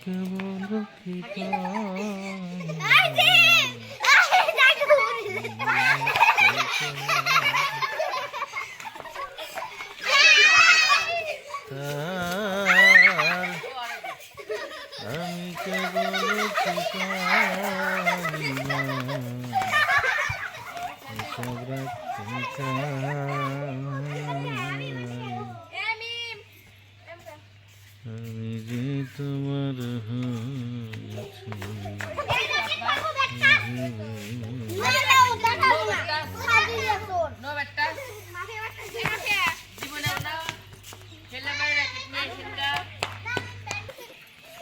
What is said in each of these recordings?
কেবল কি আমি কেবল কি আমি যে তোমার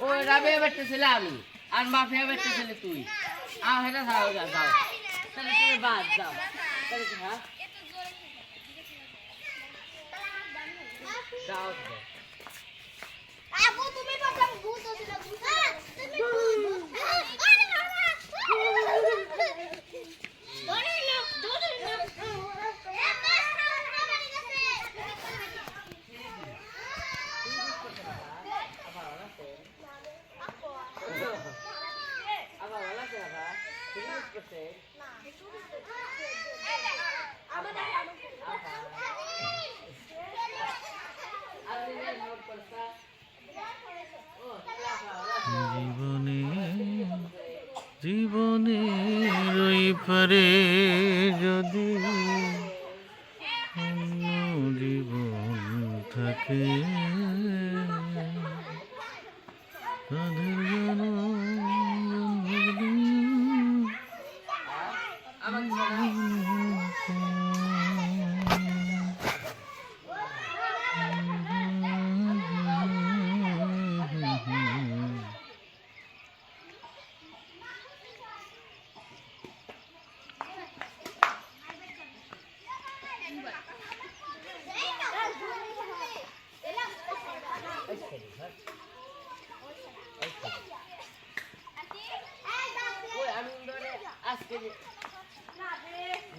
ওই রাবিয়া বেটতেছিলে আমি আর মাফিয়া বেটতেছিলে তুই আর হেটা যাও যাও তাহলে তুমি বাদ যাও তাহলে কি হ্যাঁ যাও আপু তুমি প্রথম ভূত ছিল তুমি আরে বাবা ধরে নাও আবার ভালো আছে বাবা তুমি কি করতে না জীবনে রই পারে যদি অন্য জীবন থাকে তাদের যেন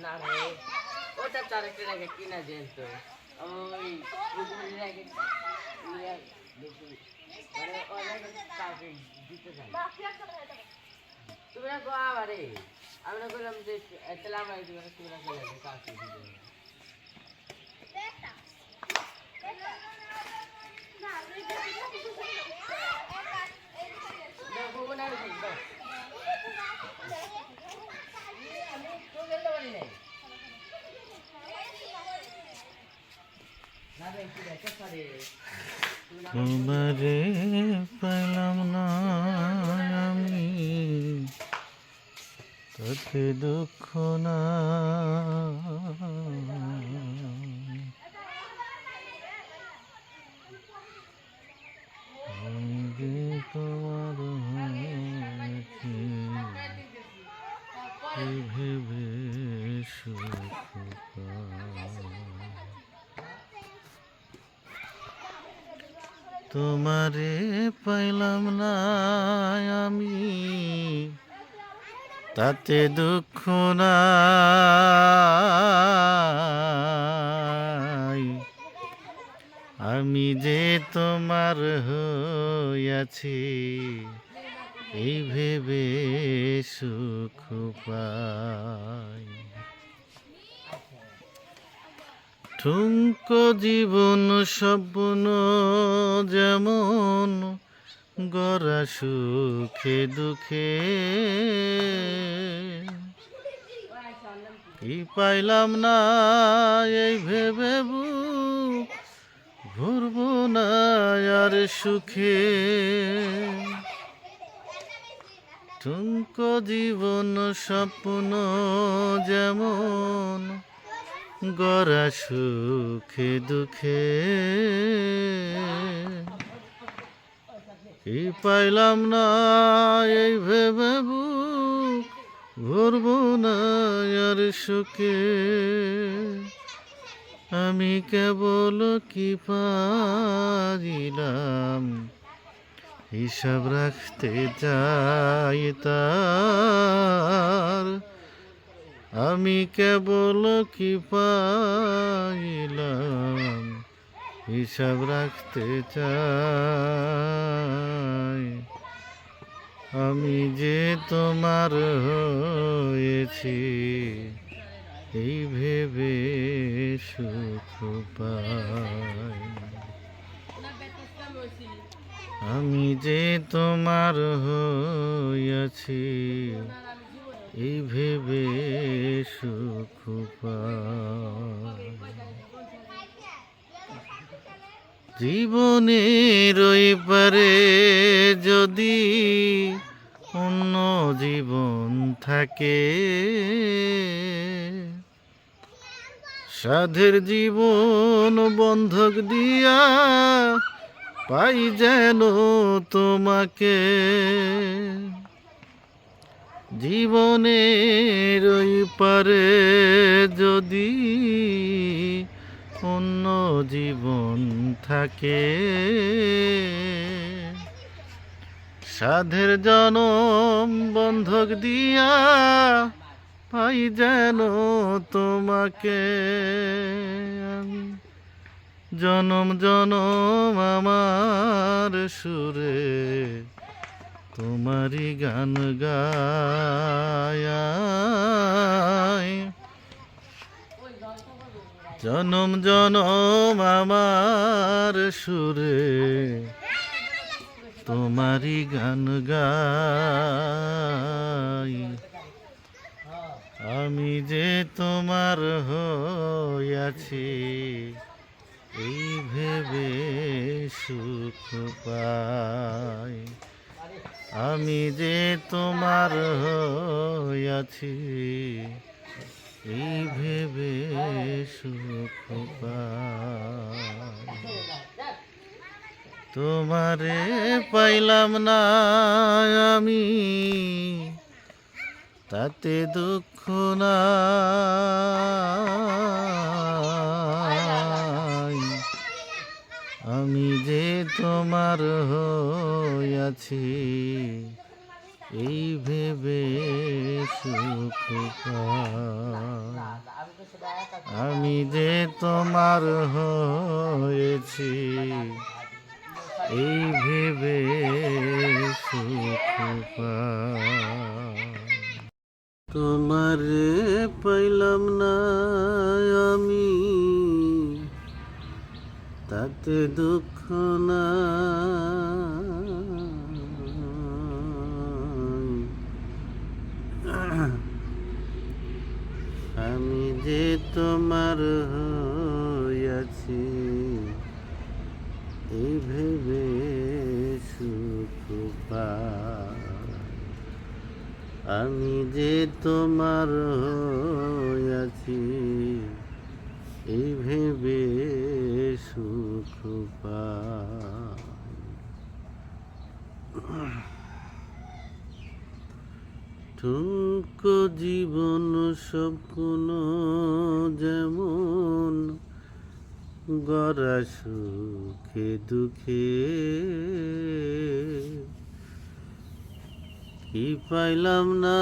না রে ওটা চারটে রেখে কিনা যেন তো ওই রেখে মানে অনেক কাউকে দিতে চাই তুমি না গো আবারে আমি না করলাম যে তাহলে আমরা তুমি না চলে যাবে কাউকে দিতে তোমারে পেলাম না আমি তাতে দুঃখ না আমি যে তোমার হয়েছি ভেবে সুখ তোমারে পাইলাম না আমি তাতে দুঃখ নাই আমি যে তোমার হইয়াছি এই ভেবে সুখ পাই ঠুনকো জীবন স্বপ্ন যেমন গড়া সুখে দুঃখে কি পাইলাম না এই ভেবে বুক ঘুরবো না আর সুখে ঠুনকো জীবন স্বপ্ন যেমন গড়া সুখে দুঃখে কি পাইলাম না এই ভেবে বুক ঘুরবো না আর সুখে আমি কেবল কি পারিলাম হিসাব রাখতে যাই তার আমি কেবল কি পাইলাম হিসাব রাখতে চাই আমি যে তোমার হয়েছি এই ভেবে সুখ পাই আমি যে তোমার হইয়াছি এই ভেবে সুখ পাই জীবনের ওই পারে যদি অন্য জীবন থাকে সাধের জীবন বন্ধক দিয়া পাই যেন তোমাকে জীবনের ওই পারে যদি অন্য জীবন থাকে সাধের জনম বন্ধক দিয়া পাই যেন তোমাকে আমি জনম জনম আমার সুরে তোমারই গান গায় জনম জনম আমার সুরে তোমারই গান গাই আমি যে তোমার হইয়াছি এই ভেবে সুখ পাই আমি যে তোমার হইয়াছি এই ভেবে সুখ পাই তোমারে পাইলাম না আমি তাতে দুঃখ নাই আমি যে তোমার হইয়াছি এই ভেবে সুখ পাই আমি যে তোমার হয়েছি এই ভেবে সুখ পাই তোমারে পাইলাম না আমি তাতে দুঃখ নাই আমি যে তোমার হইয়াছি এই ভেবে সুখ পাই আমি যে তোমার হইয়াছি এই ভেবে সুখ পাই ঠুনকো জীবন স্বপ্ন যেমন গড়া সুখে দুঃখে কি পাইলাম না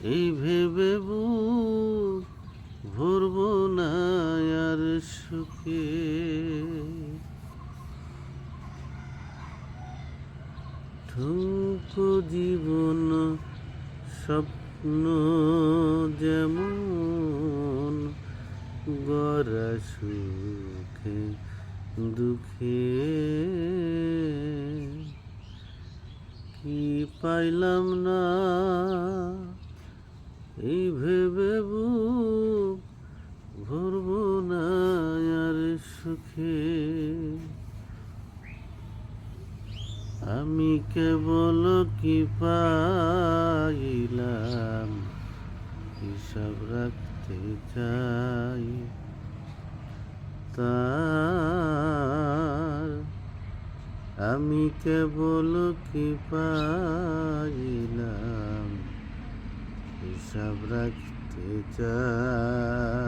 এই ভেবে বুক ভরব না আর সুখে ঠুনকো জীবন স্বপ্ন যেমন গড়া সুখে দুঃখে কি পাইলাম না এই ভেবে বুক ভরব না আর সুখে আমি কেবল কি পাইলাম হিসাব রাখতে চাই তার আমি কেবল কি পাইলাম হিসাব রাখতে চাই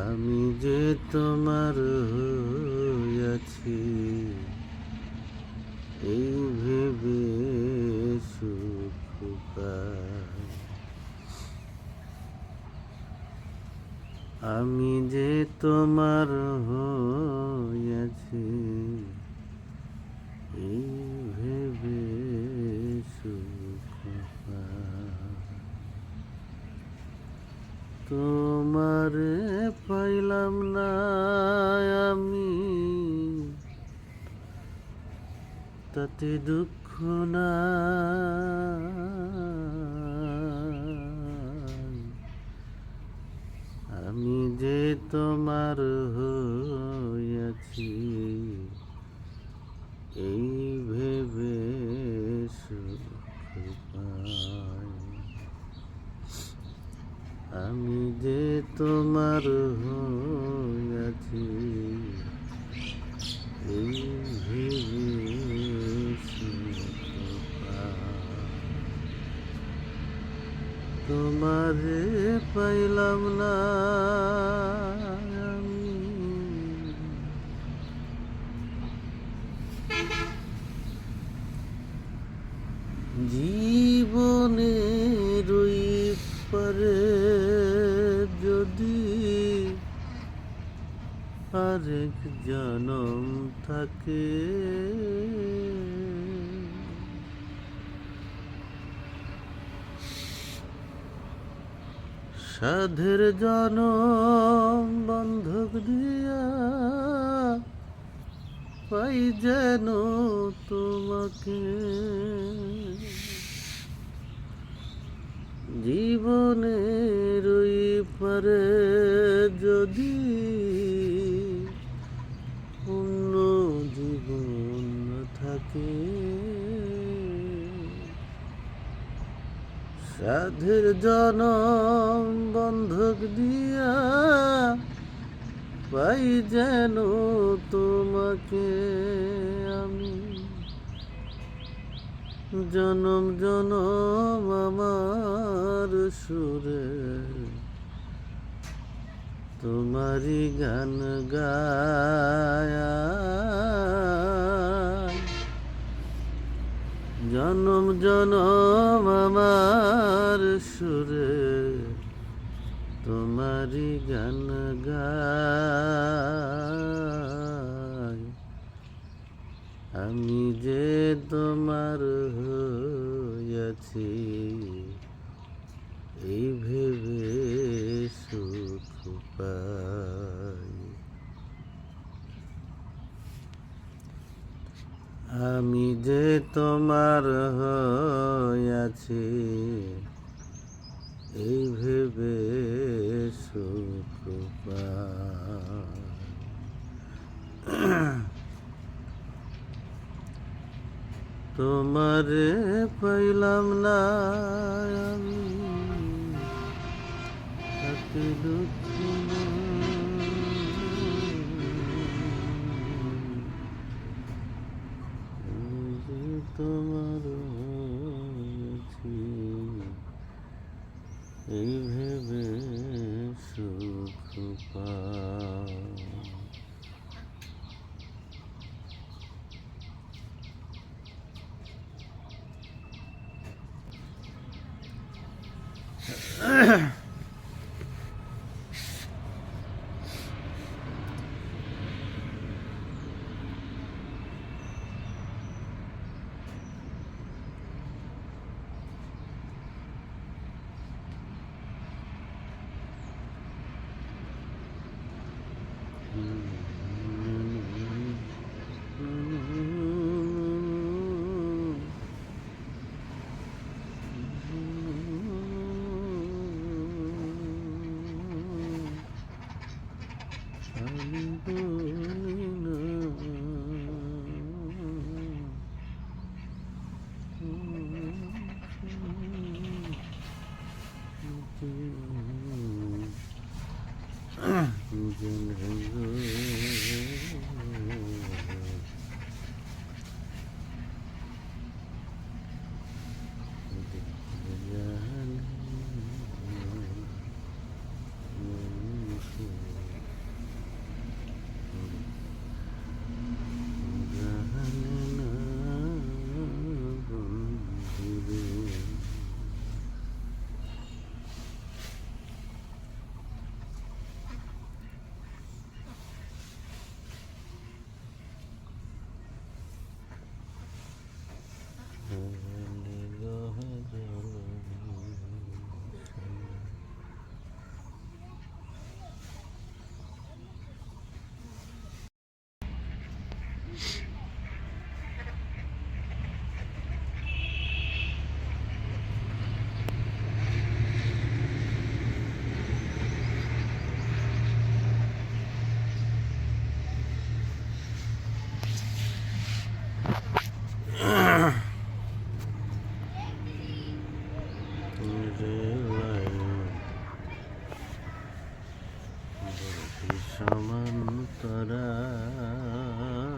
আমি যে তোমার হইয়াছি এই ভেবে সুখ পাই আমি যে তোমার হইয়াছি এই ভেবে সুখ পাই। তোমারে পাইলাম না আমি তাতে দুঃখ না, আমি যে তোমার হইয়াছি এই ভেবে সুখ পাই। আমি যে তোমার হইয়াছি এই ভেবে সুখ পাই। তোমারে পাইলাম না আমি জীবনের ওই পারে যদি আরেক জনম থাকে, সাধের জনম বন্ধক দিয়া পাই যেন তোমাকে। জীবনের ওই পারে যদি অন্য জীবন থাকে, সাধের জনম বন্ধক দিয়া পাই যেন তোমাকে আমি। জনম জনম আমার সুরে তোমারি গান গায়া, জনম জনম আমার সুরে তোমারি গান গাই। আমি যে তোমার হইয়াছি এই ভেবে সুখ পাই। আমি যে তোমার হইয়াছি এই ভেবে সুখ পাই। তোমারে পাইলাম না আমি তাতে দুঃখ না, আমি যে তোমার হইয়াছি এই ভেবে সুখ পাই।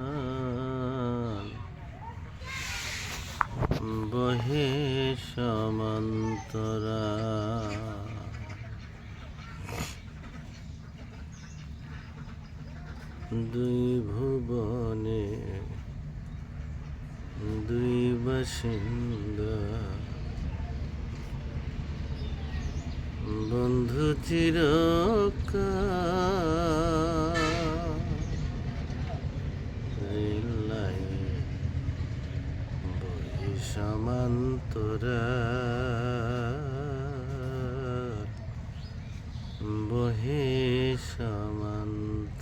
সমান্তরাল বহে সমান্তরাল দুই ভুবনে দুই বাসিন্দা বন্ধু চিরকাল রেল লাইন বহি সমান্তরাল বহি সমান্তরাল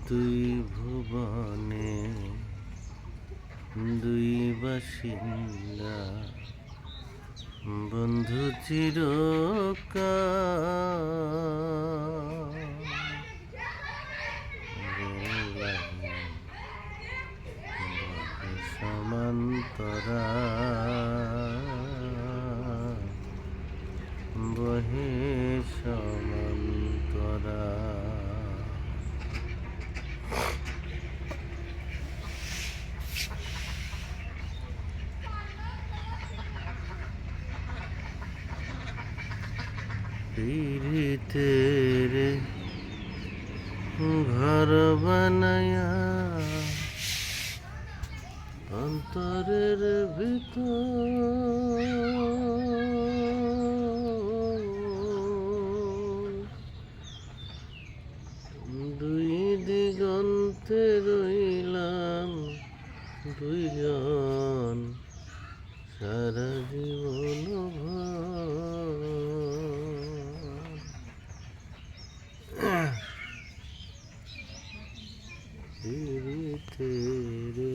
দুই ভুবনে দুই বাসিন্দা বন্ধু চিরকাল সমান্তরাল বহে সমান্তরাল পীড়িতের ঘর বানায়া অন্তরের ভিতর দুই দিগন্তে রইলাম দুইজন সারা জীবন তেরে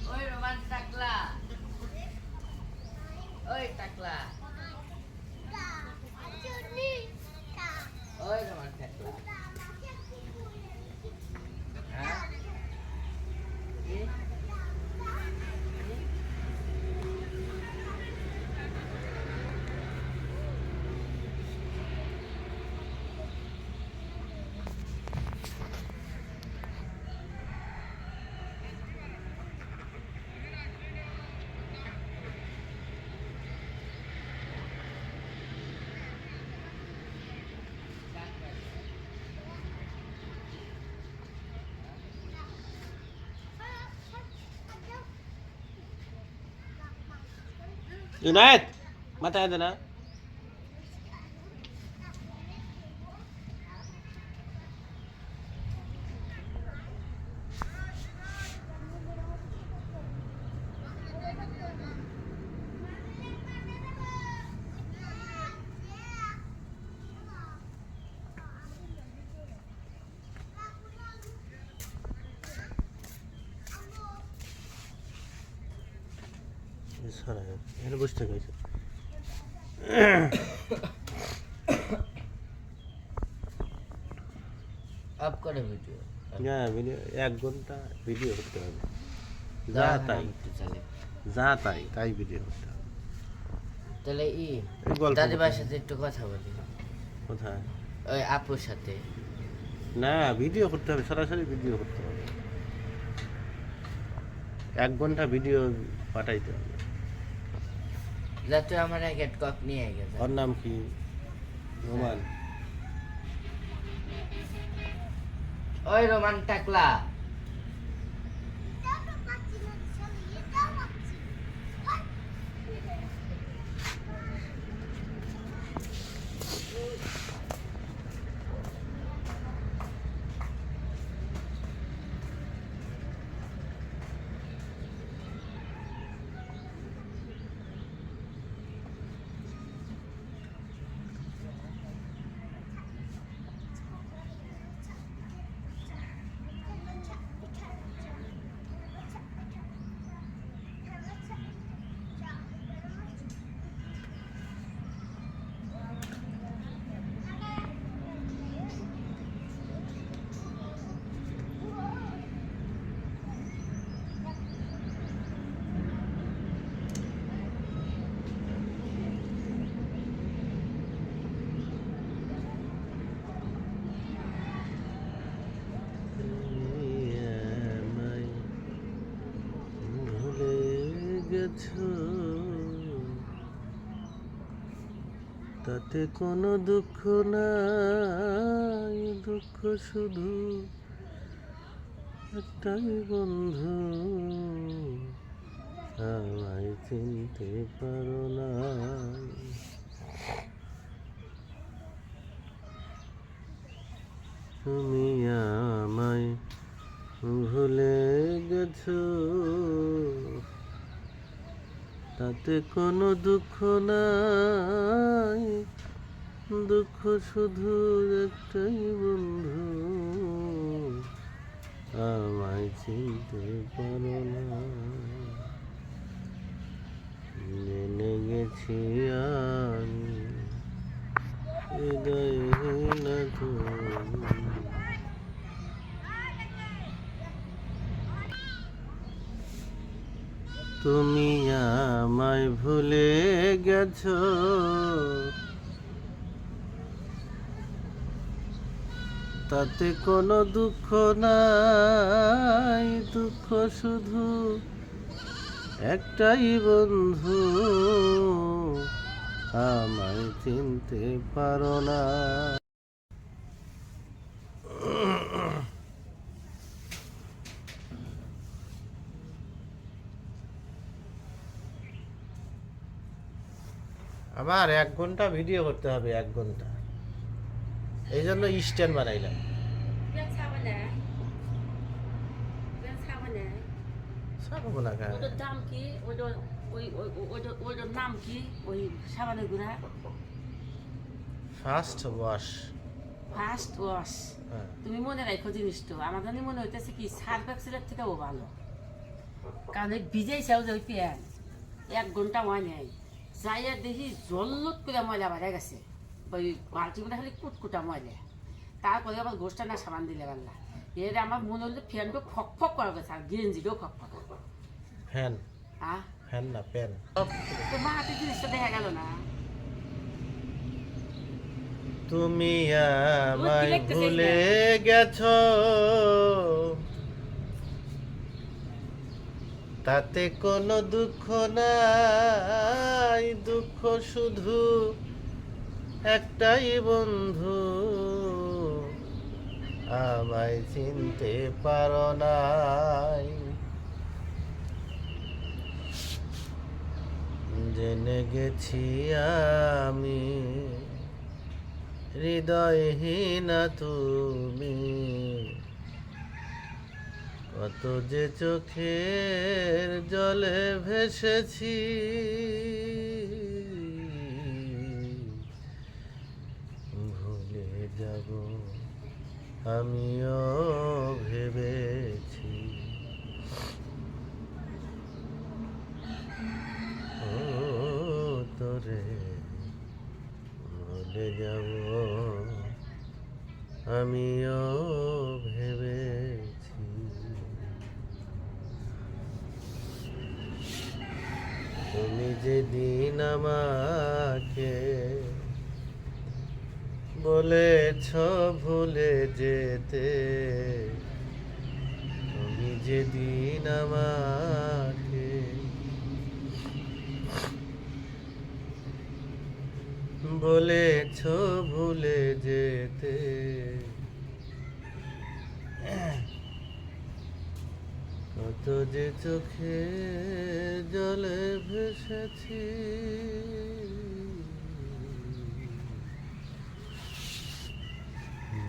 ওই রোমান টাকলা ওই টাকলা ওই রোমান টাকলা হ্যাঁ কি? जुनैद मत आए देना সারা এখানে বসে থাকে আপ করে ভিডিও হ্যাঁ ভিডিও 1 ঘন্টা ভিডিও করতে হবে যা তাই যা তাই তাই ভিডিও করতে হবে তাহলে এই গল্প দাদিমার সাথে একটু কথা বলি কোথায় ওই আপুর সাথে না ভিডিও করতে হবে সরাসরি ভিডিও করতে হবে 1 ঘন্টা ভিডিও পাঠাইতে হবে। যাতে আমার গেট কক নিয়ে গেছে ওর নাম কি? রোমান। ওই রোমান টাকলা এটাও তো পাচ্ছি না শালি, এটাও পাচ্ছি। আমায় ভুলে গেছো, তাতে কোনো দুঃখ নাই, দুঃখ শুধু একটাই বন্ধু, আমায় চিনতে পারো না। তুমি আমায় ভুলে গেছো, তাতে কোনো দুঃখ নাই, দুঃখ শুধু একটাই বন্ধু, আমায় চিনতে পারো না। জেনে গেছি আমি হৃদয়হীন তুমি, তুমি আমায় ভুলে গেছো, তাতে কোনো দুঃখ নাই, দুঃখ শুধু একটাই বন্ধু, আমায় চিনতে পারো না। আমার 1 ঘন্টা ভিডিও করতে হবে, 1 ঘন্টা, এই জন্য স্ট্যান্ড বানাইলাম। সাবো না কেন? ওটার দাম কি? ওইটার নাম কি? ওই সাবানের গুঁড়া ফার্স্ট ওয়াশ। First wash. হ্যাঁ, তুমি মনে রাখো জিনিসটা, আমার জানি মনে হইতেছে কি সার্ফ এক্সেলের থেকেও ভালো, কারণ এই ভিজেই চাও যে ওই প্যান 1 ঘন্টা হয় নাই, যাইয়া দেখি জল্লত করে ময়লা বাড়া গেছে, ওই বালতি মধ্যে খালি কুটকুটা ময়লা, তারপরে আবার গোষ্ঠটা না সাবান দিলে পারলা, এর আমার মনে হলো ফ্যানটা ফক ফক করা গেছে, আর গেঞ্জিটাও ফক ফক। ফ্যান, হ্যাঁ, ফ্যান না প্যান। তো মা হাতে জিনিসটা দেখা গেল না। তুমি আমায় ভুলে গেছো, তাতে কোনো দুঃখ নাই, দুঃখ শুধু একটাই বন্ধু, আমায় চিনতে পারো নাই। জেনে গেছি আমি হৃদয়হীনা তুমি, কত যে চোখের জলে ভেসেছি, ভুলে যাব আমিও ভেবেছি, ও তোরে ভুলে যাব আমিও ভেবেছি। তুমি যেদিন আমাকে বলেছ ভুলে যেতে, তুমি যেদিন আমার বলেছ ভুলে যেতে, কত যে চোখে জলে ভেসেছি,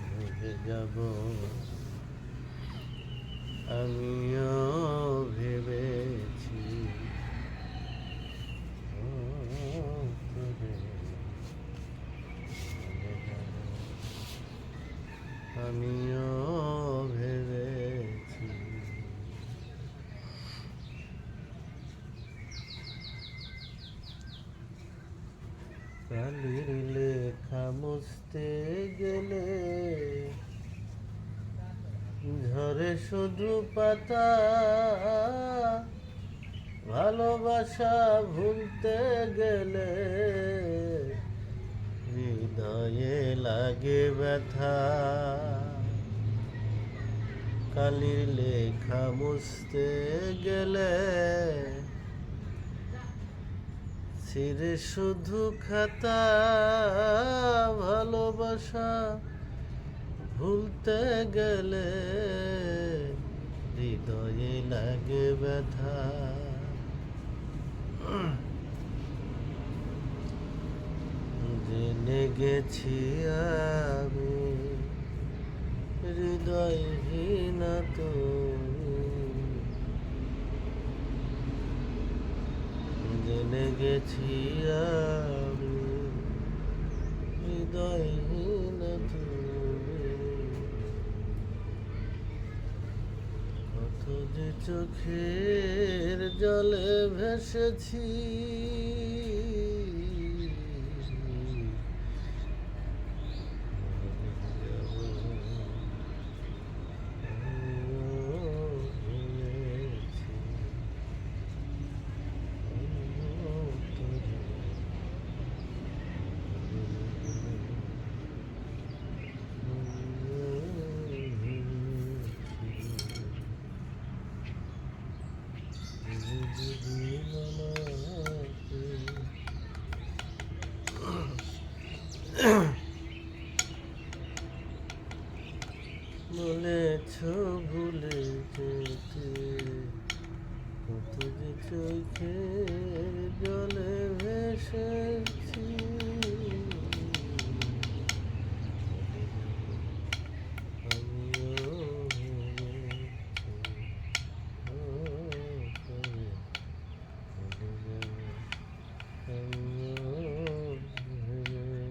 ভুলে যাব আমিও ভেবেছি, তোরে ভুলে যাব আমিও ভেবেছি। কালির লেখা মুছতে গেলে ঝরে শুধু পাতা, ভালোবাসা ভুলতে গেলে হৃদয়ে লাগে ব্যথা। কালির লেখা মুছতে গেলে ছিঁড়ে শুধু খাতা, ভালোবাসা ভুলতে গেলে হৃদয়ে লাগে ব্যথা। জেনে গেছি আমি হৃদয়হীন তুমি, জেনে গেছি আমি হৃদয়হীন তুমি, কত যে চোখের জলে ভেসেছি, বলেছ ভুলে যেতে, কত যে চোখের জলে ভেসেছি, আমিও ভেবেছি, আমিও ভেবেছি।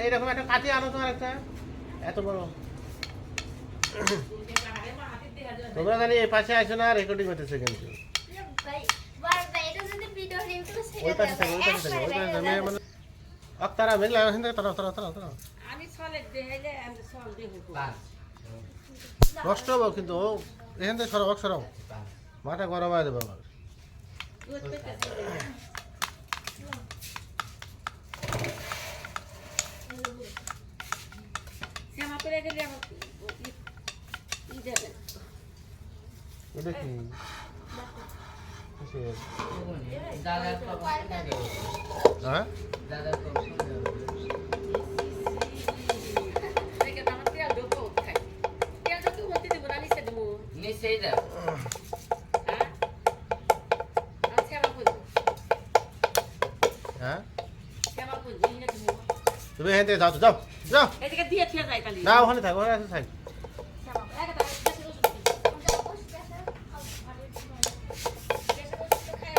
এরকম একটা কাঠি আনো তোমার একটা এত বড়, তোমরা জানি এই পাশে আসো না, রেকর্ডিং হতেছে কিন্তু ওই পাশে থাকে, ওই পাশে থাকে, ওই পাশে মানে তারা মেঘলা তারা তারা তারা তারা আমি চলে দেখাইলে আমি চল দেখো নষ্ট হবো কিন্তু ও এখান থেকে সরাও সরাও, মাথা গরম হয়ে দেবো আমার। শ্যামা করে গেলে আমার ই দেবে এটা কি কিসের? দাদার কপাল হ্যাঁ দাদার কপাল দেখে আমার তেল ঢোকো খাই সেই দাও হ্যাঁ কেমন করবো হ্যাঁ কেমন করবো এই না তুমি তুমি এখান থেকে যাও তো, যাও যাও এদিকে দিয়ে ফিরে যাই তাহলে না ওখানে থাক ওখানে থাক কেমন একটা দেশে রসুন দেশে রসুন খাই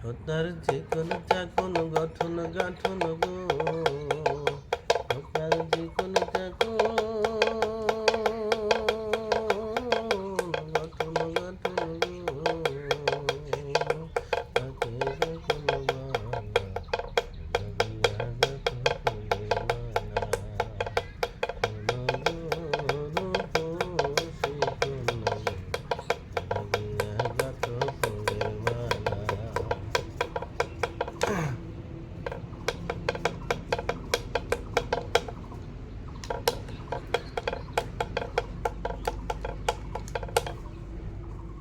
আপনার যে কোনটা কোনো গঠন গাঠন গো আপনার যে কোনটা কোনো গঠন গাঠন গো তাকে কোনো মালা লাগিয়া গাথ ফুলের মালা কোনো রূপসী কন্যা লাগিয়া গাথ ফুলের মালা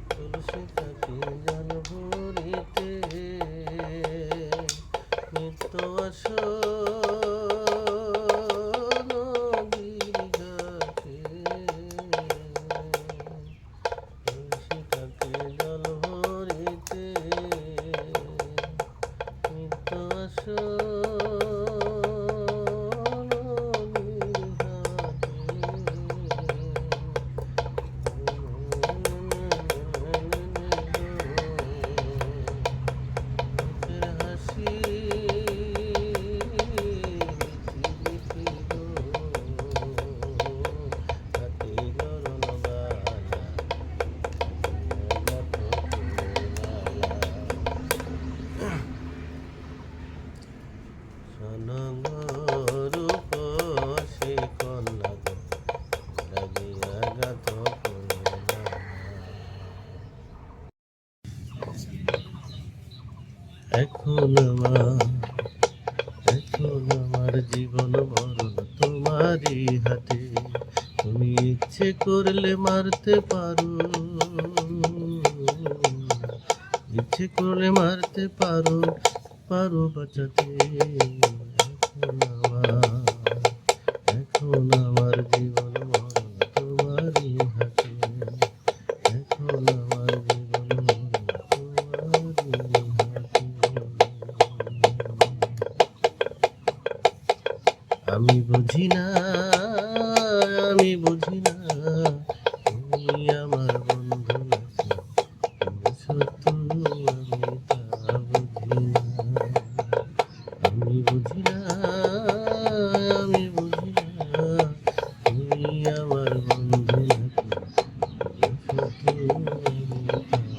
তুলসী পাখি জল ভরিতে নিত্য আসো নদীর ঘাটে তুলসী পাখি জল ভরিতে নিত্য আসো নদীর ঘাটে হাসি মিঠি মিঠি গো হাতে গরল বালা গাথ ফুলের মালা সনঙ্গ রূপসী কন্যা গো লাগিয়া গাথ ফুলের মালা এখন আমার জীবন মরণ তোমারই হাতে তুমি ইচ্ছে করলে মারতে পারো ইচ্ছে করলে মারতে পারো পারো বাঁচাতে এখন আমার জীবন মরণ তোমারই হাতে এখন আমার জীবন মরণ তোমারই হাতে আমি বুঝি না তুমি আমার বন্ধু নাকি শত্রু আমি তা বুঝি না আমি বুঝি না তুমি আমার বন্ধু নাকি শত্রু আমি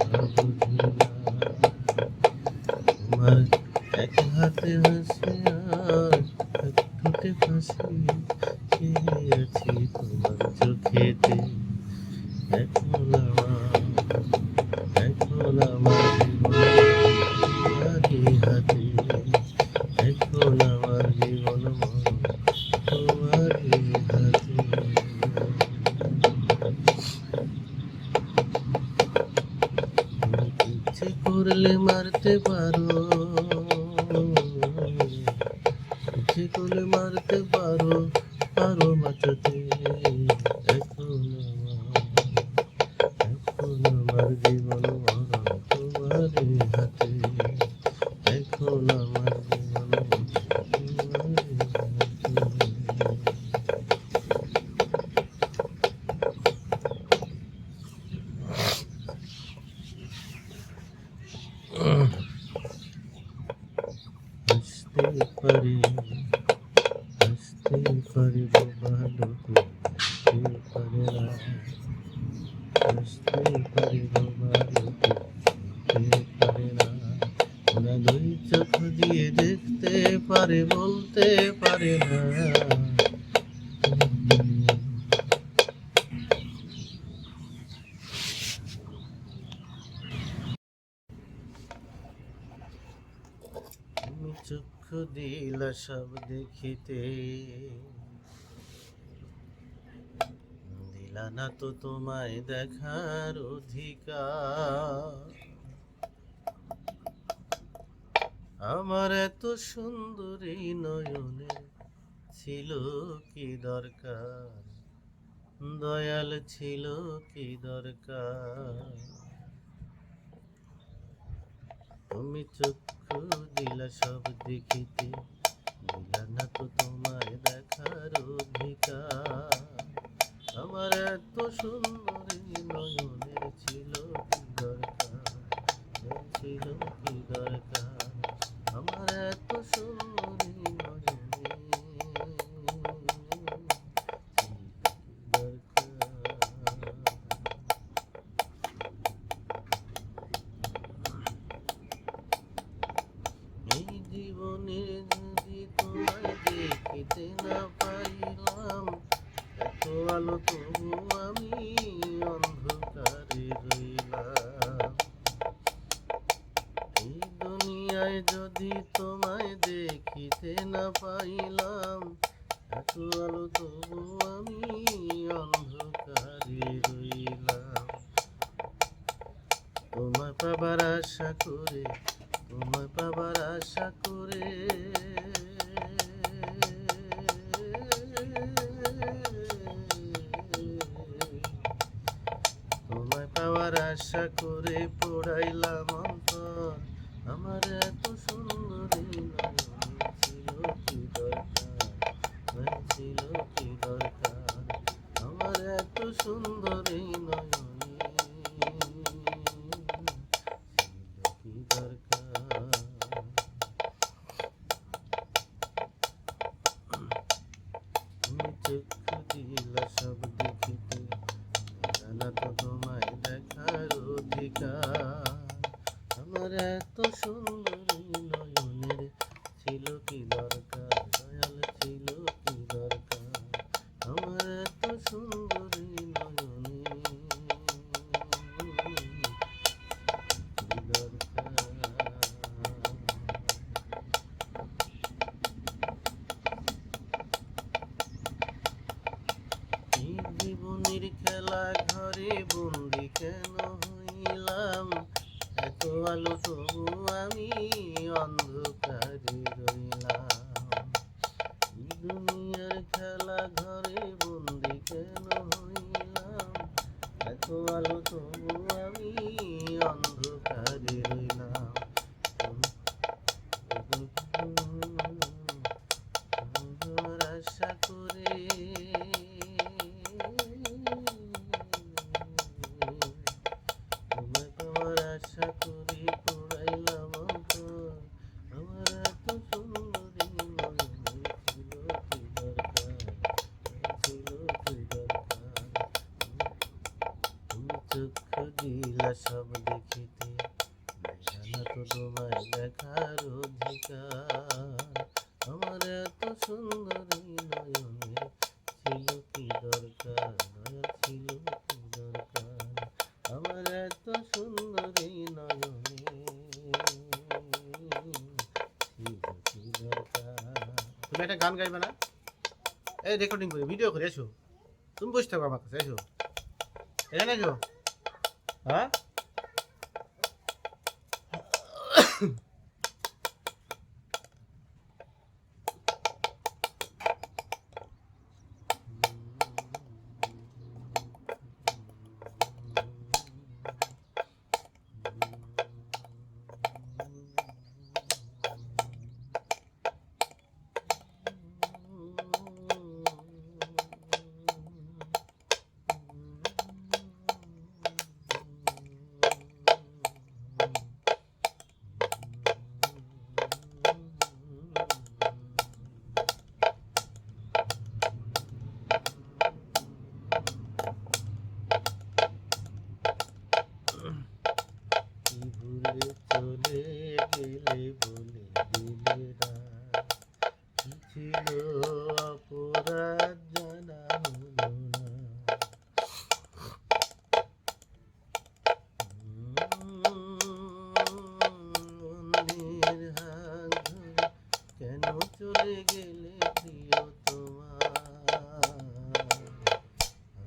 তা বুঝি না তোমার এক হাতে হাসি আর এক ঠোঁটে ফাঁসি চেয়ে আছি তোমার চোখেতে এক মারতে পারো, ইচ্ছে করলে মারতে পারো, পারো বাঁচাতে। এখন আমার জীবন মরণ তোমারই হাতে, এখন আমার জীবন তোমারই হাতে। হাসতে পারি, হাসতে পারি ভালোকে, হাসতে পারে না, হাসতে পারি ভালোকে, হাসতে পারে না। ওরা দুই চোখ দিয়ে দেখতে পারে, বলতে পারে না। তুমি চক্ষু দিলা সব দেখিতে, দিলা না তো তোমায় দেখার অধিকার। আমার এত সুন্দরী নয়নের ছিল কি দরকার, দয়াল ছিল কি দরকার। তুমি চক্ষু দিলা সব দেখিতে, দিলা না তো তোমায় দেখার অধিকার। আমার এত সুন্দরী নয়নের ছিল কি দরকার, ছিল কি দরকার। আমার এত সুন্দরী নয়নের এই জীবনে যদি তোমায় দেখিতে না পাইলাম, এত আলো তবু আমি অন্ধকারে রইলাম। এই দুনিয়ায় যদি তোমায় দেখিতে না পাইলাম, এত আলো তবু আমি অন্ধকারে রইলাম। তোমায় পাবার আশা করে, তোমায় পাবার আশা করে, তোমায় পাওয়ার আশা করে পোড়াইলাম অন্তর। আমার এত সুন্দরী নয়ন ছিল কি দরকার, ছিল কি দরকার। আমার এত সুন্দরী নয়ন কি দরকার। তুমি চক্ষু দিলা সব দেখিতে, না তো তোমায় দেখার অধিকার। আমার এত সুন্দরী নয়নের ছিল কি দরকার, দয়াল ছিল কি দরকার। আমার এত সুন্দরী নয়নের কি দরকার। এই জীবনের খেলা ঘরে বন্দি কেন হইলাম, এত আলো তবু আমি অন্ধকারে রইলাম। এই দুনিয়ার খেলা ঘরে বন্দি কেন হইলাম, এত আলো তবু আমি অন্ধকারে রইলাম। তোমার আশা করে, তোমায় পাওয়ার আশা করে পোড়াইলাম অন্তর। আমার এত সুন্দরী নয়নের ছিল কি দরকার, ছিল কি দরকার। তুমি চক্ষু দিলা সব দেখিতে, দিলা না তো তোমায় দেখার অধিকার। আমার এত সুন্দরী নয়নের ছিল কি দরকার, দয়াল ছিল কি দরকার। আমার এত সুন্দরী নয়নের ছিল কি দরকার। তুমি একটা গান গাইবে না? এই রেকর্ডিং করে ভিডিও করে এসো, তুমি বসে থাকো আমার কাছে, এসো এখানে এসো। হ্যাঁ ভুলে চলে গেলে বলে দিলে না কি ছিল অপরাধ জানা হলো না অন্যের হাত ধরে কেন চলে গেলে প্রিয় তোমার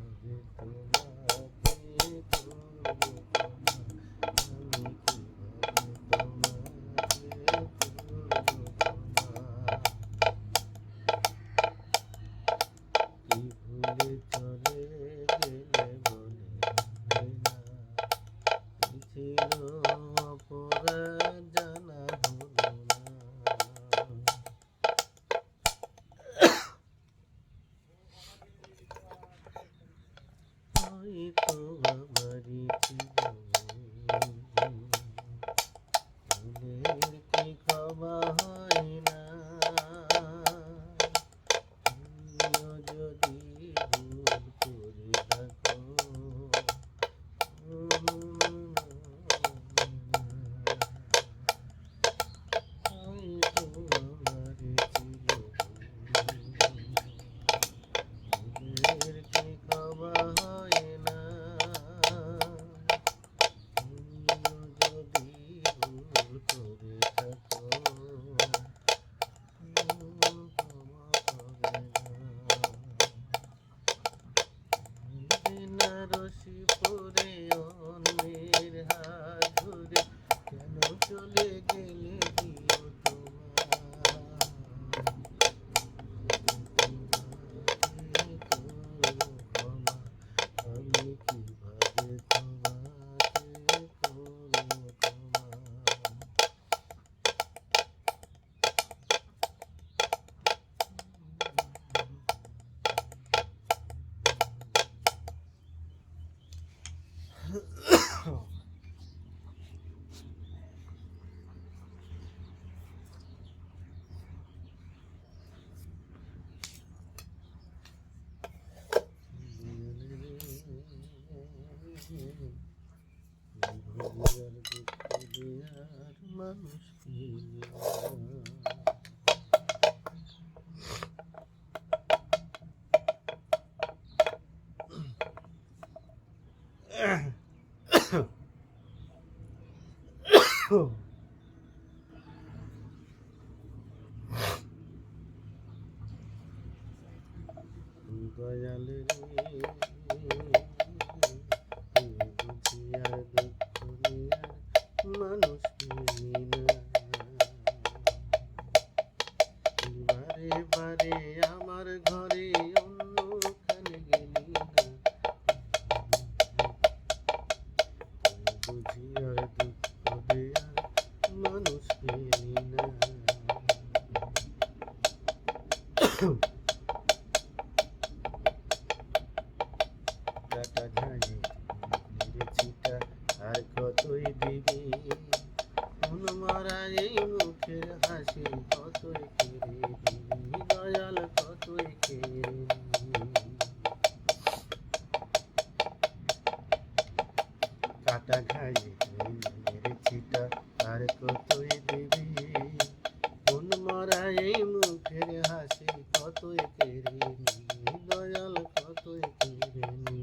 আগে তোমাকে করবো কি ভুলে চলে গেলে বলে না কি ছিল অপরাধ জানা হলো না হয়তো আমারই ভুলের কি ক্ষমা হয় না তুমিও যদি ভুল করে থাকো হয়তো আমারই ছিল ভুলের কি ক্ষমা হয় না তুমিও যদি ভুল করে থাকো ক্ষমা করে না রশি পরে অন্যের হাত ধরে কেন চলে গেলে প্রিয় তোমার ক্ষমা আমি কিভাবে তোমাকে করবো ক্ষমা ভুলিয়ার দুঃখ দেয়ার মানুষ দয়ালের বুঝিয়ার দুঃখ দেয়ার মানুষ বারে বারে আমার ঘরে অন্যখানে গেলি না বুঝিয়ার দুঃখ দেয়ার মানুষ পেলি না কাটা ঝাড়ে মেরেছিটা আর কতই দিবি মন মারা এই মুখের হাসি কতই কেড়ে দিবি দয়াল কতই কেড়ে নিবি কাটা ঘায়ে মেরেছিটা আর কতই দিবি মন মারা এই মুখের হাসি কতই কেড়ে নিবি দয়াল কতই কেড়ে নিবি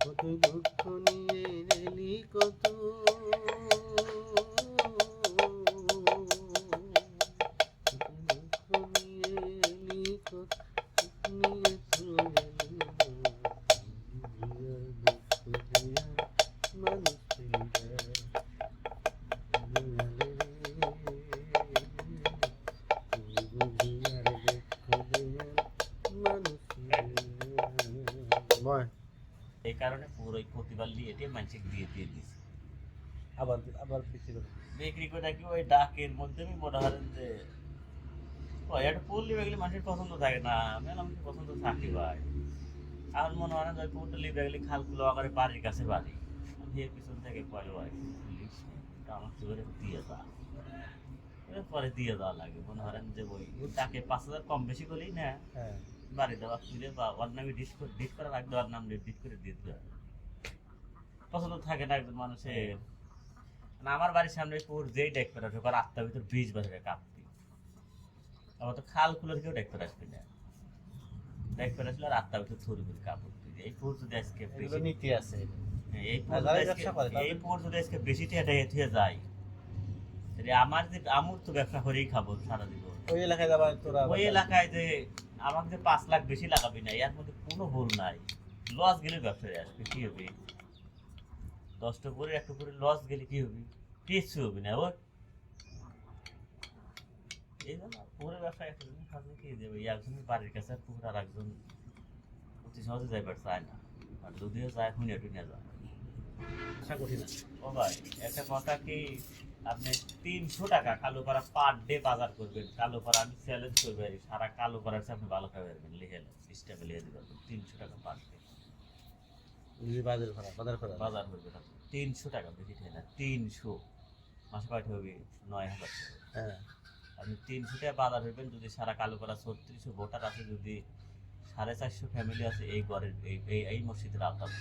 কত দুঃখ নিয়ে এলি কত কেটে মানুষকে দিয়ে দিয়েছি। আবার আবার বিক্রি করে বিক্রি করে কি ওই ডাকের মধ্যে আমি মনে হয় যে ওই একটা পল্লী বেগলি মানুষের পছন্দ থাকে না, মেলা মানুষের পছন্দ থাকি ভাই। আমার মনে হয় না যে পল্লী বেগলি খালগুলো আকারে বাড়ির কাছে বাড়ি, আমি এর পিছন থেকে পয়লা ভাই পুলিশ আমার চোখে দিয়ে যা, পরে দিয়ে দেওয়া লাগে। মনে করেন যে ওই তাকে 5,000 কম বেশি করলেই না হ্যাঁ বাড়ি দেওয়া খুলে বা ওর নামে ডিট করা লাগবে, ওর নাম ডিট করে দিয়ে দিতে হবে। পছন্দ থাকে না একজন মানুষের। না আমার বাড়ির সামনে পুর যেই ডেক করে আসবে ওর আত্মার ভিতর 20 বছরের কাঁপতি। আবার তো খাল খুলে কেউ ডেক করে আসবে না, ডেক করে আসলে আর আত্মার ভিতর থরি করে কাপড় দিয়ে এই পুর যদি আজকে এগুলো নীতি আছে এই পুর আর যারা ব্যবসা করে এই পুর যদি আজকে বেশি ঠেটে হয়ে যায়, তাহলে আমার যে আমুর তো ব্যবসা করেই খাবো সারা জীবন। ওই এলাকায় যাবার তোরা ওই এলাকায় যে আমাকে যে 5 লাখ বেশি লাগাবি না, এর মধ্যে কোনো ভুল নাই। লস গেলে ব্যবসায় আসবে, কি হবে? 10টা করে 1 করে লস গেলে কি হবে? কিছু হবে না। ওই এই জন্য পুরো ব্যবসা একটা জিনিস থাকলে কি দেবে, একজনের বাড়ির কাছে পুকুর আর একজন অতি সহজে যাইবার চায় না, আর যদিও যায় হুনিয়া টুনিয়া যায়। আশা করি না ও ভাই একটা কথা কি, আপনি 300 টাকা কালোপাড়া পার ডে বাজার করবেন, কালোপাড়া আমি চ্যালেঞ্জ করবো সারা কালোপাড়ার চেয়ে আপনি ভালো খাবার পারবেন, লিখে সিস্টেমে লিখে দিবেন 300 টাকা পার ডে বাজার করা বাজার করবে। 300 টাকা বেশি ঠিক না, 300 মাসে পাঠে হবে 9,000 টাকা। হ্যাঁ আপনি 300 টাকা বাজার করবেন, যদি সারা কালোপাড়া 3600 ভোটার আছে, যদি 450 ফ্যামিলি আছে এই ঘরের এই মসজিদের আওতায়,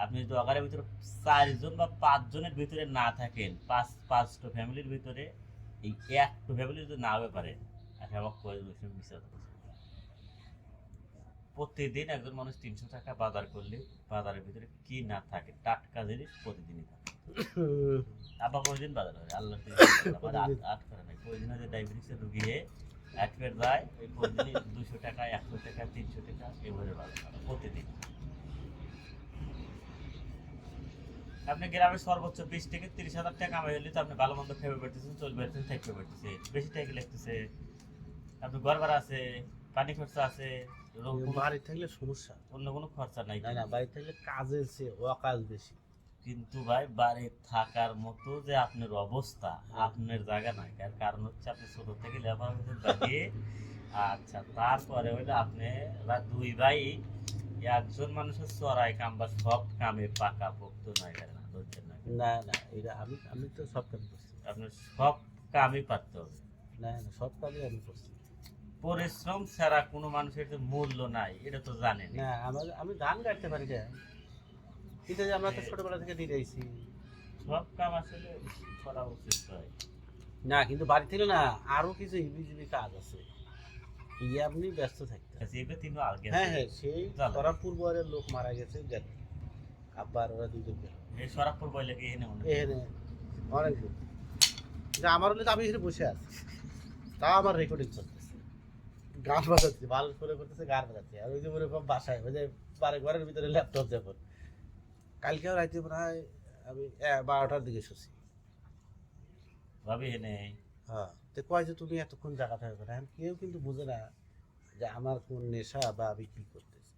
আপনি যদি আগারের ভিতরে 4 জন বা 5 জনের ভিতরে না থাকেন, 5টা ফ্যামিলির ভিতরে এই একটা ফ্যামিলি যদি না হতে পারে, প্রতিদিন একজন মানুষ 300 টাকা বাজার করলে বাজারের ভিতরে কি না থাকে, টাটকা জিনিস প্রতিদিনই থাকে। আবার প্রতিদিন বাজার হয়, আল্লাহ আট করে নাই। প্রতিদিন যে ডায়াবেটিসের রুগী অ্যাডমিট যায়, ওই প্রতিদিনই 200 টাকা 100 টাকা 300 টাকা এভাবে বাজার করে প্রতিদিন। আপনি গ্রামে সর্বোচ্চ 20 থেকে 30,000 টাকা কামাই হলে তো আপনি ভালো মন্দ খেয়ে পারতেছেন, চলবে পারতেছেন, থাকতে পারতেছে। বেশি টাকা লাগতেছে, আপনি ঘর ভাড়া আছে, পানি খরচা আছে, বাড়ি থাকলে সমস্যা, অন্য কোনো খরচা নাই। না বাড়ি থাকলে কাজের চেয়ে অকাজ বেশি। কিন্তু ভাই বাড়ি থাকার মতো যে আপনার অবস্থা, আপনার জায়গা নাই। এর কারণ হচ্ছে আপনি ছোট থেকে লেবার বাড়িয়ে, আচ্ছা তারপরে হইলে আপনি 2 ভাই, একজন মানুষের চড়াই কাম বা সব কামে পাকা পোক্ত নয়, না ধরছেন না? না এটা আমি তো সব কাজ করছি, আপনার সব কামই পারতে হবে। না সব কাজই আমি করছি। পরিশ্রম ছাড়া কোনো মানুষের যে মূল্য নাই এটা তো জানেন না আমি ধান কাটতে পারি না, কিন্তু যে আমরা তো ছোটবেলা থেকে দিয়ে যাইছি। সব কাম আসলে করা উচিত হয় না, কিন্তু বাড়ি থেকে না আরো কিছু হিবিজিবি কাজ আছে, আপনি ব্যস্ত থাকতে। হ্যাঁ সেই ওরা পূর্বের লোক মারা গেছে, আব্বার ওরা দুজন সরাবপুর বলে কি এখানে অনেক লোক, আমার হলে তো আমি এখানে বসে আছি, তা আমার রেকর্ডিং চলতেছে, গান বাজাচ্ছে, ভালো করে করতেছে, গান বাজাচ্ছে। আর ওই যে ওরকম বাসায় ওই যে ঘরের ভিতরে ল্যাপটপ যখন, কালকেও রাইতে প্রায় আমি 12টার দিকে শুছি। ভাবি নেই হ্যাঁ, তো কয় যে তুমি এতক্ষণ জায়গা থাকবে না, কেউ কিন্তু বুঝে না যে আমার কোন নেশা বা আমি কি করতেছি।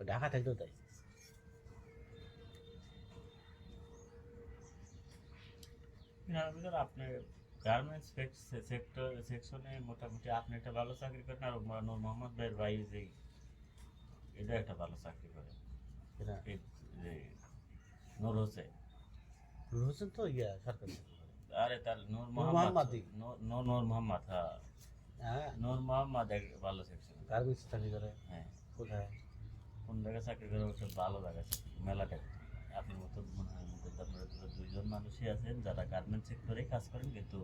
ঢাকা থাকলেও তাই। আপনার গার্মেন্টস সেকশনে মোটামুটি আপনি একটা ভালো চাকরি করেন, আর নূর মোহাম্মদ ভাইয়ের ভাই যে এটা একটা ভালো চাকরি করে, নূর হোসেন। নূর হোসেন তো সরকারি। আরে তার নূর মোহাম্মদ, হ্যাঁ নূর মোহাম্মদ ভালো সেকশন গার্মেন্টস চাকরি করে। হ্যাঁ কোথায় কোন জায়গায় চাকরি করে, ওটা ভালো জায়গা মেলাটা। আপনার মতো মনে হয় আপনারা 2জন মানুষই আছেন যারা গার্মেন্টস সেক্টরে কাজ করেন, কিন্তু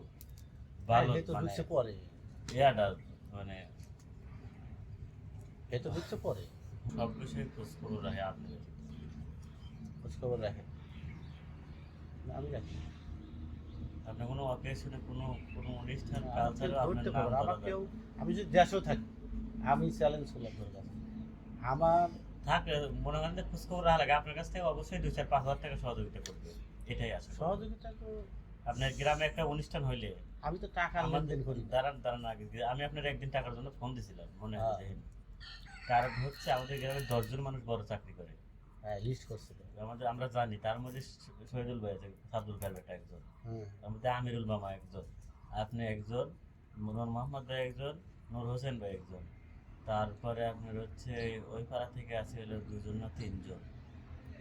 ভালো পরে ইয়াটা মানে এটা হচ্ছে পরে সব বিষয়ে খোঁজ খবর রাখে, আপনি খোঁজ খবর রাখেন। আমি রাখি, আপনি কোনো অকেশনে কোনো অনুষ্ঠান আমি যদি দেশেও থাকি, আমি চ্যালেঞ্জ করলাম তোর কাছে, আমার থাকে মনে করেন যে খোঁজ খবর রাখা লাগে, আপনার কাছ থেকে অবশ্যই 2-4-5 হাজার টাকা সহযোগিতা করবে, এটাই আছে সহযোগিতা। তো আপনার গ্রামে একটা অনুষ্ঠান হইলে আমি তো টাকা লেনদেন করি। দাঁড়ান আগে আমি আপনার একদিন টাকার জন্য ফোন দিয়েছিলাম, মনে হয়। কারণ হচ্ছে আমাদের গ্রামে 10 জন মানুষ বড় চাকরি করে, হ্যাঁ লিস্ট করছিল। আমাদের আমরা জানি তার মধ্যে শহীদুল ভাই আছে, আব্দুল কার বেটা একজন, হ্যাঁ তার মধ্যে আমিরুল মামা একজন, আপনি একজন, নূর মোহাম্মদ ভাই একজন, নূর হোসেন ভাই একজন, তারপরে আপনার হচ্ছে ওই পাড়া থেকে আছে হলো 2 না 3 জন।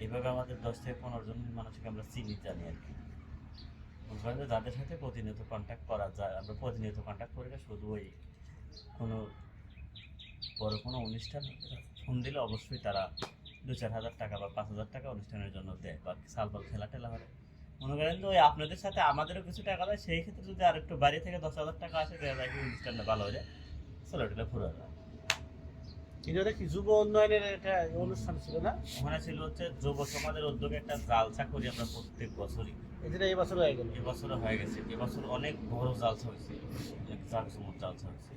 এইভাবে আমাদের 10 থেকে 15 জন মানুষকে আমরা চিনি জানি আর কি। মনে করেন যে যাদের সাথে প্রতিনিয়ত কন্ট্যাক্ট করা যায়, আমরা প্রতিনিয়ত কন্ট্যাক্ট করি না, শুধু ওই কোনো বড় কোনো অনুষ্ঠান ফোন দিলে অবশ্যই তারা 2-4 হাজার টাকা বা 5,000 টাকা অনুষ্ঠানের জন্য দেয়, বা সালবাল খেলা টেলা হয়। মনে করেন যে ওই আপনাদের সাথে আমাদেরও কিছু টাকা দেয়, সেই ক্ষেত্রে যদি আর একটু বাইরে থেকে 10,000 টাকা আসে দেওয়া যায়, অনুষ্ঠানটা ভালো হয়ে যায়, চলো এটা পুরো যায়। কিন্তু এটা কি যুব উন্নয়নের একটা অনুষ্ঠান ছিল না? ওখানে ছিল হচ্ছে যুব সমাজের উদ্যোগে একটা জালসা করি আমরা প্রত্যেক বছরই। এটা এই বছর হয়ে গেল। এবছরও হয়ে গেছে, এবছর অনেক বড় জালসা হয়েছে, অনেক জাঁকজমক জালসা হয়েছে।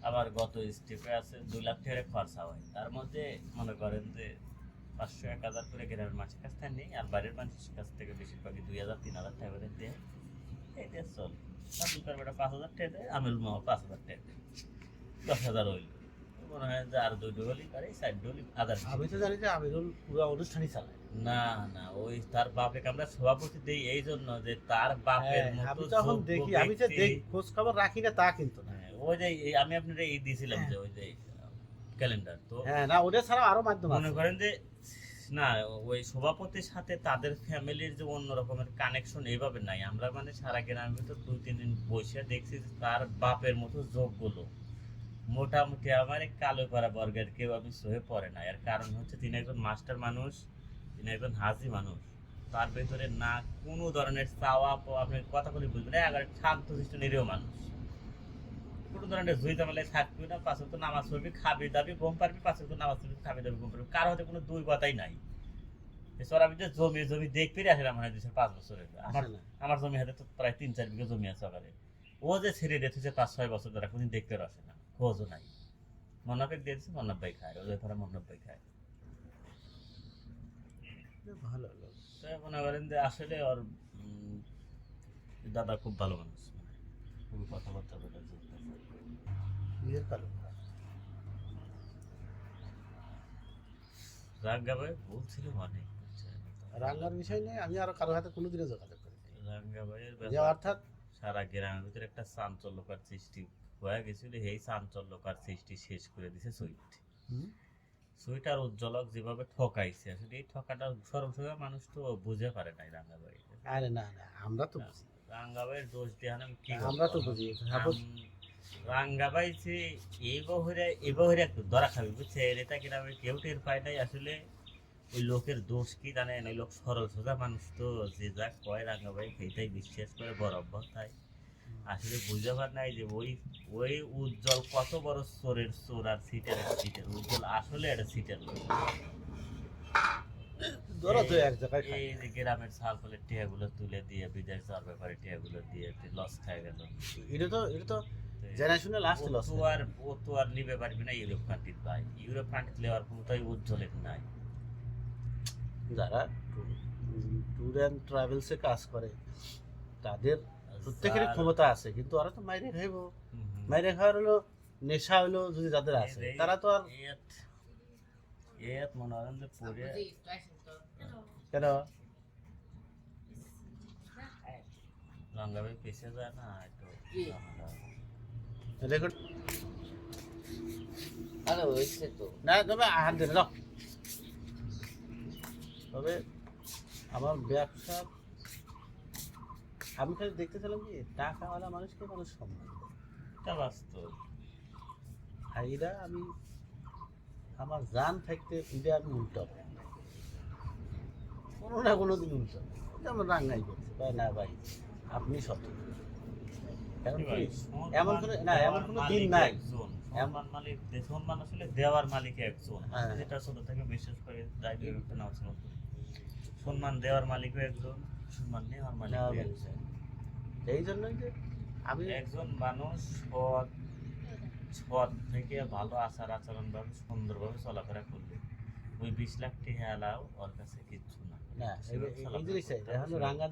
আবার গত স্টেপে আছে 2 লাখ টাকা খরচা হয়, তার মধ্যে মনে করেন যে 500-1,000 করে গ্রামের মানুষের কাছ থেকে নেই, আর বাইরের মানুষের কাছ থেকে বেশিরভাগই 2,000-3,000 টাকা করে দেয়। এইটা চল আব্দুল কার বেটা 5,000 টাকা দেয়, আমিরুল মামা 5,000 টাকা দেয়, 10,000 হইল। মনে হয় যে আর 2 ডলি পারে, 4 ডলি আদার। আমি তো জানি যে আমিরুল পুরো অনুষ্ঠানই চালায়। না না, ওই তার বাপে আমরা সভাপতি দেই এই জন্য যে তার বাপের হ্যাঁ, আমি মতো তখন যোগ্য দেখি, আমি যে ব্যক্তি- খোঁজ খবর রাখি না তা কিন্তু না। হ্যাঁ, ওই যে আমি আপনার এই দিয়েছিলাম যে ওই যে ক্যালেন্ডার, তো হ্যাঁ না, ওটা ছাড়া আরো মাধ্যম মনে আছে। করেন যে না ওই সভাপতির সাথে তাদের ফ্যামিলির যে অন্য রকমের কানেকশন এইভাবে নাই। আমরা মানে সারা গ্রামের ভিতর 2-3 দিন বসে দেখছি যে তার বাপের মতো যোগ্য লোক মোটামুটি আমার এই কালো পাড়া বর্গের কেউ আমি সহে পড়ে না। এর কারণ হচ্ছে তিনি একজন মাস্টার মানুষ, তিনি একজন হাজি মানুষ, তার ভেতরে না কোনো ধরনের চাওয়া পাওয়া, আপনি কথা বলে বুঝবেন না, একবার শান্ত শিষ্ট নিরীহ মানুষ, কোনো ধরনের জুই জামেলায় থাকবি না, পাশে তো নামাজ পড়বি, খাবি দাবি ঘুম পারবি, পাশে তো নামাজ পড়বি, খাবি দাবি ঘুম পারবি, কারো হতে কোনো দুই কথাই নাই। এছাড়া আমি যে জমি জমি দেখবি আসলে আমার 2-5 বছরের, আসে না। আমার জমি হাতে তো প্রায় 3-4 বিঘা জমি আছে ওখানে। ও যে ছেড়ে দিয়েছে 5-6 বছর ধরে, কোনদিন দেখতে আসে না, খোঁজও নাই। মন্নাফেক দিয়েছে, মন্নাফ ভাই খায়, ওদের ধরে মন্নাফ ভাই খায়। ভালো লোক। তো মনে করেন যে আসলে ওর দাদা খুব ভালো মানুষ, খুবই কথাবার্তা বলে চলতেছে। নিজের কালো। রাঙ্গা ভাই বলছিল অনেক, রাঙ্গার বিষয় নিয়ে আমি আরো কারো হাতে কোনোদিনও যোগাযোগ করি নাই। রাঙ্গা ভাইয়ের যে ব্যাপার অর্থাৎ সারা গ্রামের ভিতরে একটা চাঞ্চল্যকার সৃষ্টি হয়ে গেছিল, এই চাঞ্চল্যকার সৃষ্টি শেষ করে দিছে সুইট। সুইটার উজ্জ্বলক যেভাবে ঠকাইছে, আসলে এই ঠকাটা সর্বসাধারণ মানুষ তো বুঝে পারে নাই রাঙ্গা ভাই। আরে না না, আমরা তো বুঝি, রাঙ্গা ভাইয়ের দোষ দিয়ে আমি কি আমরা তো বুঝি। রাঙ্গা ভাই যে এই বহরে একটু ধরা খাবি, বুঝছে, এটা গ্রামে কেউ টের পায় নাই। আসলে ওই লোকের দোষ কি জানেন, ওই লোক সরল সোজা মানুষ তো, যে যা কয় রাঙ্গা ভাই সেইটাই বিশ্বাস করে বড় অভ্যস্তায়। আসলে বুঝতে পার নাই যে ওই ওই উজ্জ্বল কত বড় চোরের চোর আর সিটের উজ্জ্বল আসলে একটা সিটের লোক। ধরো তো এক জায়গায় খাই। এই যে গ্রামের সালফলের টিয়াগুলো তুলে দিয়ে বিদেশ যাওয়ার ব্যাপারে টিয়াগুলো দিয়ে লস খাই গেল। এটা তো জেনারেশনে লাস্ট লস। ও তো আর নিবে পারবি না ইউরোপ কান্ট্রির ভাই, ইউরোপ কান্ট্রি নেওয়ার ক্ষমতাই উজ্জ্বলের নাই। যারা ট্যুর অ্যান্ড ট্রাভেলসে কাজ করে তাদের প্রত্যেকেরই ক্ষমতা আছে, কিন্তু ওরা তো মাইরে খাইবো। মাইরে খাওয়ার হলো নেশা হলো যদি যাদের আছে, তারা তো আর মনে হয় যে পরে কেন লঙ্গাবে পেছে যায় না একটু রেকর্ড আরে হয়েছে তো না, তবে হাত দেন যাও। তবে আমার ব্যবসা আমি খালি দেখতেছিলাম কি টাকাওয়ালা মানুষকে মানুষ সম্মান দেয়। এটা বাস্তব। আর এরা আমি আমার জান থাকতে এটা আমি উল্টাবো, কোনো না কোনো দিন উল্টাবো। যেমন রাঙ্গাই করছে ভাই, না ভাই আপনি সঠিক, এখন কি এমন কোনো না, এমন কোনো দিন নাই। সম্মান মালিক, সম্মান আসলে দেওয়ার মালিক একজন, হ্যাঁ। যেটা ছোট থেকে বিশেষ করে দায়িত্ব নেওয়া ছিল। সম্মান দেওয়ার মালিকও একজন, সম্মান নেওয়ার মালিকও একজন। এই জন্যই যে আমি একজন মানুষ সৎ থেকে ভালো আচার আচরণ ভাবে সুন্দরভাবে চলাফেরা করলে ওই 20 লাখ টাকা এলাও ওর কাছে কিচ্ছু না। না এই জিনিসটাই এখন রাঙ্গা